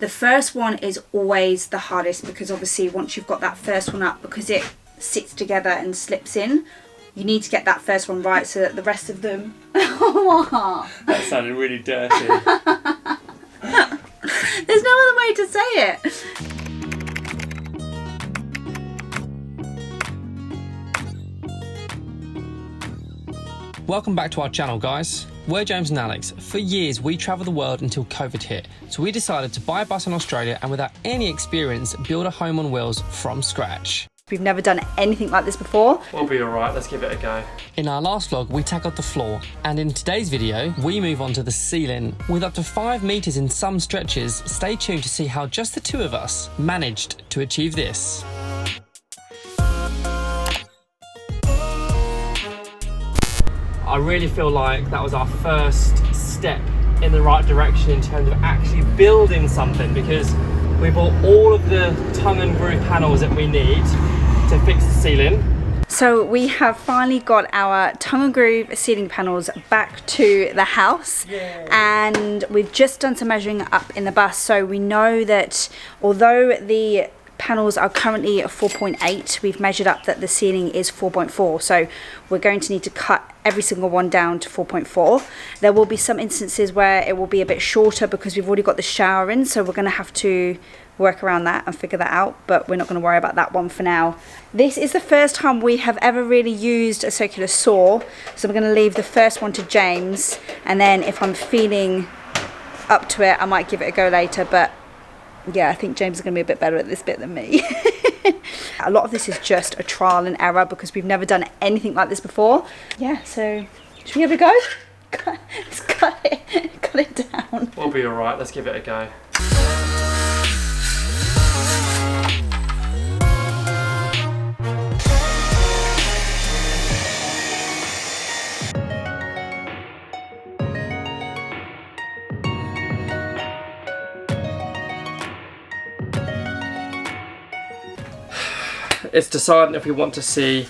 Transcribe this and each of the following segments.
The first one is always the hardest because obviously once you've got that first one up, because it sits together and slips in, you need to get that first one right so that the rest of them... That sounded really dirty. There's no other way to say it. Welcome back to our channel, guys. We're James and Alex. For years, we travelled the world until COVID hit, so we decided to buy a bus in Australia and without any experience, build a home on wheels from scratch. We've never done anything like this before. We'll be alright, let's give it a go. In our last vlog, we tackled the floor, and in today's video, we move on to the ceiling. With up to 5 metres in some stretches, stay tuned to see how just the two of us managed to achieve this. I really feel like that was our first step in the right direction in terms of actually building something, because we bought all of the tongue and groove panels that we need to fix the ceiling. So we have finally got our tongue and groove ceiling panels back to the house. Yay. And we've just done some measuring up in the bus, so we know that although the panels are currently at 4.8, we've measured up that the ceiling is 4.4, so we're going to need to cut every single one down to 4.4. There will be some instances where it will be a bit shorter because we've already got the shower in, so we're going to have to work around that and figure that out, but we're not going to worry about that one for now. This is the first time we have ever really used a circular saw, so I'm going to leave the first one to James, and then if I'm feeling up to it I might give it a go later, but yeah, I think James is going to be a bit better at this bit than me. A lot of this is just a trial and error because we've never done anything like this before. Yeah, so should we have a go? Let's cut it down. We'll be alright, let's give it a go. It's deciding if we want to see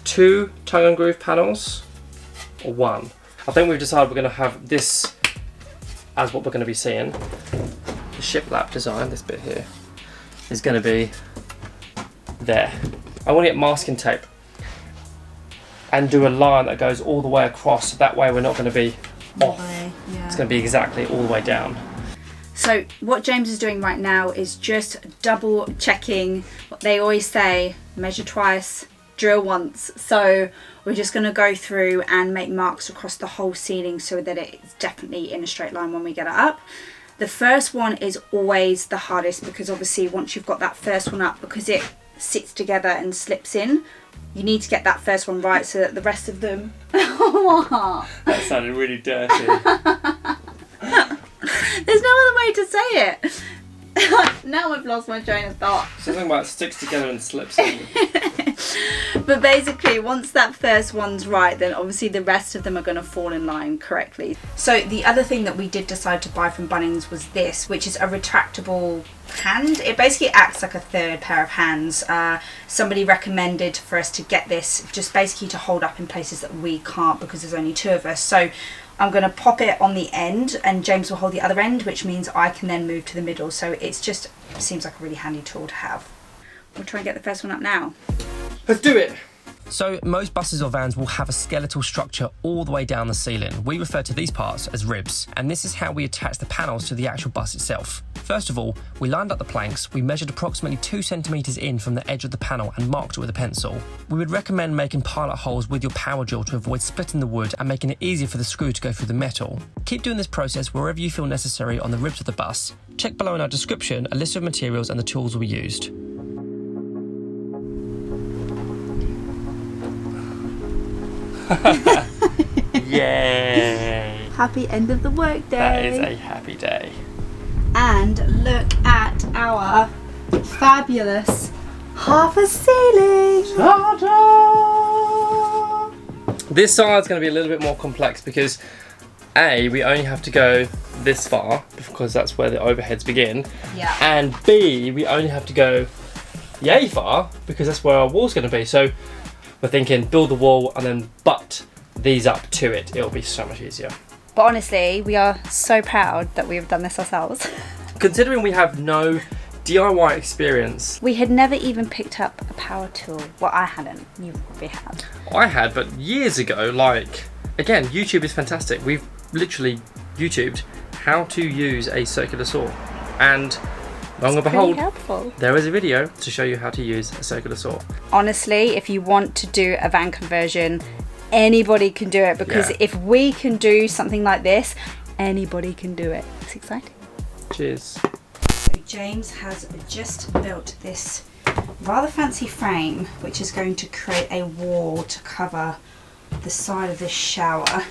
2 tongue and groove panels or 1. I think we've decided we're going to have this as what we're going to be seeing. The shiplap design, this bit here, is going to be there. I want to get masking tape and do a line that goes all the way across, so that way we're not going to be off. Yeah. It's going to be exactly all the way down. So what James is doing right now is just double checking what they always say, measure twice, drill once. So we're just going to go through and make marks across the whole ceiling so that it's definitely in a straight line when we get it up. The first one is always the hardest because obviously once you've got that first one up, because it sits together and slips in, you need to get that first one right so that the rest of them... That sounded really dirty. There's no other way to say it. Now I've lost my train of thought. Something about sticks together and slips in. But basically, once that first one's right, then obviously the rest of them are going to fall in line correctly. So the other thing that we did decide to buy from Bunnings was this, which is a retractable hand. It basically acts like a third pair of hands. Somebody recommended for us to get this just basically to hold up in places that we can't because there's only 2 of us. So I'm going to pop it on the end and James will hold the other end, which means I can then move to the middle. So it seems like a really handy tool to have. We'll try and get the first one up now. Let's do it! So most buses or vans will have a skeletal structure all the way down the ceiling. We refer to these parts as ribs, and this is how we attach the panels to the actual bus itself. First of all, we lined up the planks, we measured approximately 2 centimetres in from the edge of the panel and marked it with a pencil. We would recommend making pilot holes with your power drill to avoid splitting the wood and making it easier for the screw to go through the metal. Keep doing this process wherever you feel necessary on the ribs of the bus. Check below in our description a list of materials and the tools we used. Yay! Happy end of the work day. That is a happy day. And look at our fabulous half a ceiling. Ta-da! This side's going to be a little bit more complex because A, we only have to go this far because that's where the overheads begin. Yeah. And B, we only have to go yay far because that's where our wall's going to be. So we're thinking build the wall and then butt these up to it. It'll be so much easier. But honestly, we are so proud that we've done this ourselves. Considering we have no DIY experience. We had never even picked up a power tool. Well, I hadn't. You probably had. I had, but years ago. Like, again, YouTube is fantastic. We've literally YouTubed how to use a circular saw, and long and behold, helpful. There is a video to show you how to use a circular saw. Honestly, if you want to do a van conversion, anybody can do it, because if we can do something like this, anybody can do it. It's exciting. Cheers. So James has just built this rather fancy frame, which is going to create a wall to cover the side of this shower.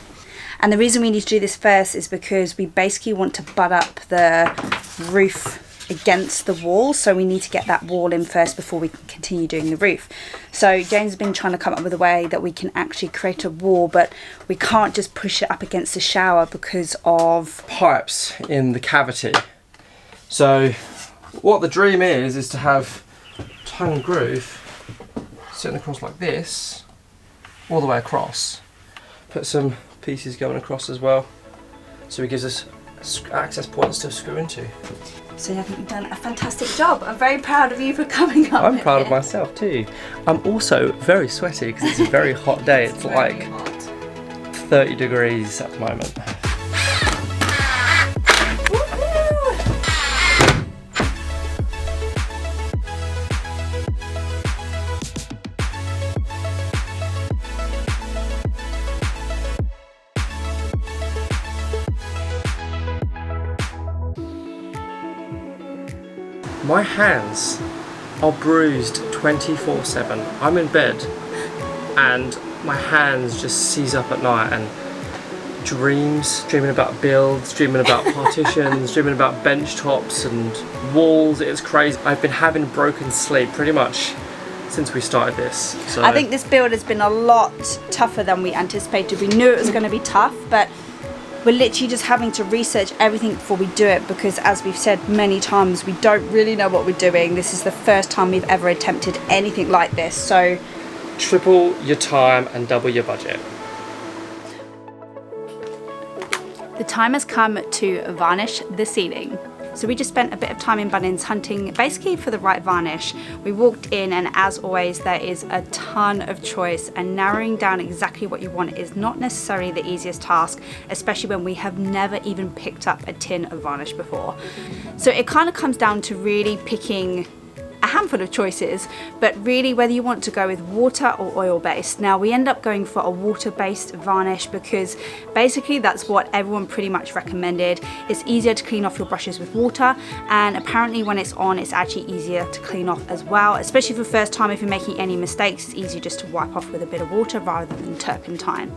And the reason we need to do this first is because we basically want to butt up the roof against the wall, so we need to get that wall in first before we can continue doing the roof. So James has been trying to come up with a way that we can actually create a wall, but we can't just push it up against the shower because of pipes in the cavity. So what the dream is to have tongue and groove sitting across like this, all the way across. Put some pieces going across as well, so it gives us access points to screw into. So I think you've done a fantastic job. I'm very proud of you for coming up. I'm proud of myself too. I'm also very sweaty because it's a very hot day. It's like 30 degrees at the moment. My hands are bruised 24/7. I'm in bed and my hands just seize up at night, and dreaming about builds, dreaming about partitions, dreaming about bench tops and walls. It's crazy. I've been having broken sleep pretty much since we started this. So I think this build has been a lot tougher than we anticipated. We knew it was going to be tough, but we're literally just having to research everything before we do it, because as we've said many times, we don't really know what we're doing. This is the first time we've ever attempted anything like this, so triple your time and double your budget. the time has come to varnish the ceiling. So we just spent a bit of time in Bunnings hunting basically for the right varnish. We walked in, and as always there is a ton of choice, and narrowing down exactly what you want is not necessarily the easiest task, especially when we have never even picked up a tin of varnish before. So it kind of comes down to really picking a handful of choices, but really whether you want to go with water or oil based. Now we end up going for a water based varnish because basically that's what everyone pretty much recommended. It's easier to clean off your brushes with water, and apparently when it's on it's actually easier to clean off as well, especially for the first time. If you're making any mistakes, it's easier just to wipe off with a bit of water rather than turpentine.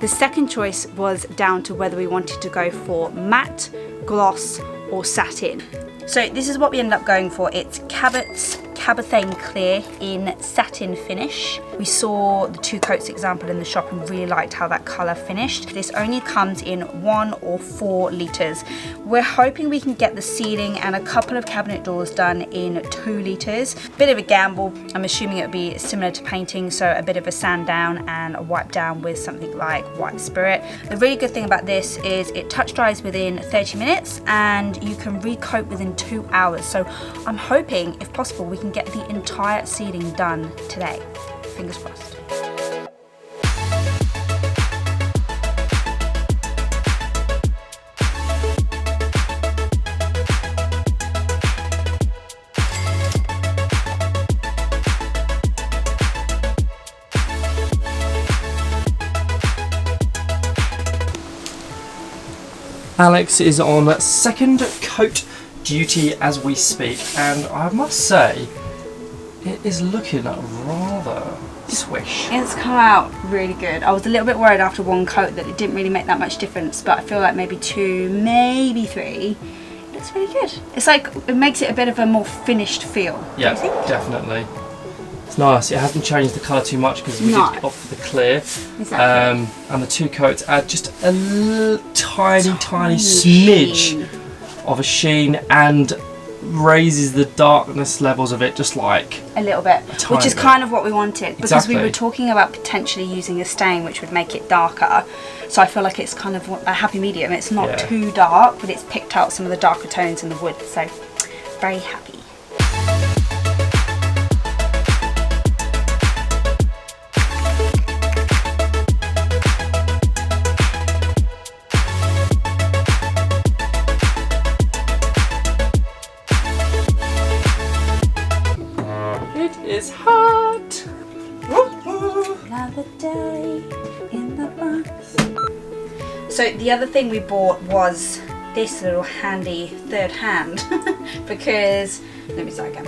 The second choice was down to whether we wanted to go for matte, gloss or satin. So this is what we ended up going for. It's Cabot's Cabothane Clear in satin finish. We saw the 2 coats example in the shop and really liked how that colour finished. This only comes in 1 or 4 litres. We're hoping we can get the ceiling and a couple of cabinet doors done in 2 litres. Bit of a gamble. I'm assuming it would be similar to painting, so a bit of a sand down and a wipe down with something like White Spirit. The really good thing about this is it touch dries within 30 minutes and you can recoat within 2 hours. So I'm hoping, if possible, we can get the entire ceiling done today. Fingers crossed. Alex is on second coat duty as we speak, and I must say it is looking rather swish. It's come out really good. I was a little bit worried after 1 coat that it didn't really make that much difference, but I feel like maybe 2, maybe 3, it looks really good. It's like, it makes it a bit of a more finished feel. Yeah, definitely. It's nice. It hasn't changed the colour too much because we did opt for the clear. Exactly. And the 2 coats add just a tiny smidge of a sheen and raises the darkness levels of it just like a little bit, which is bit. kind of what we wanted, because Exactly. we were talking about potentially using a stain which would make it darker. So I feel like it's kind of a happy medium. It's not Yeah. too dark, but it's picked out some of the darker tones in the wood. So very happy. it is hot. Another day in the box. So the other thing we bought was this little handy third hand because, let me start again.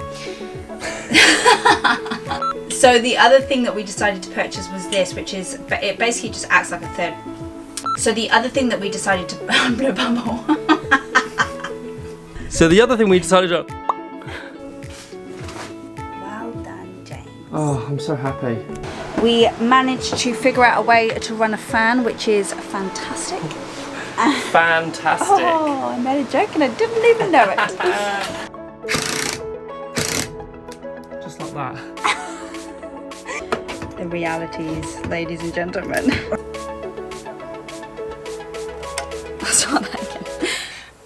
So the other thing that we decided to purchase was this, which is, it basically just acts like a third. So the other thing that we decided to, blow bubble. So the other thing we decided to... Well done, James. Oh, I'm so happy. We managed to figure out a way to run a fan, which is fantastic. Fantastic. Oh, I made a joke and I didn't even know it. Just like that. The realities, ladies and gentlemen. That's what I can.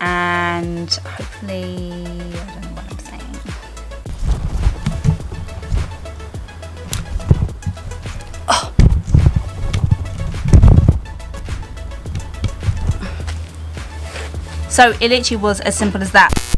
And hopefully, I don't know what I'm saying. Oh. So it literally was as simple as that.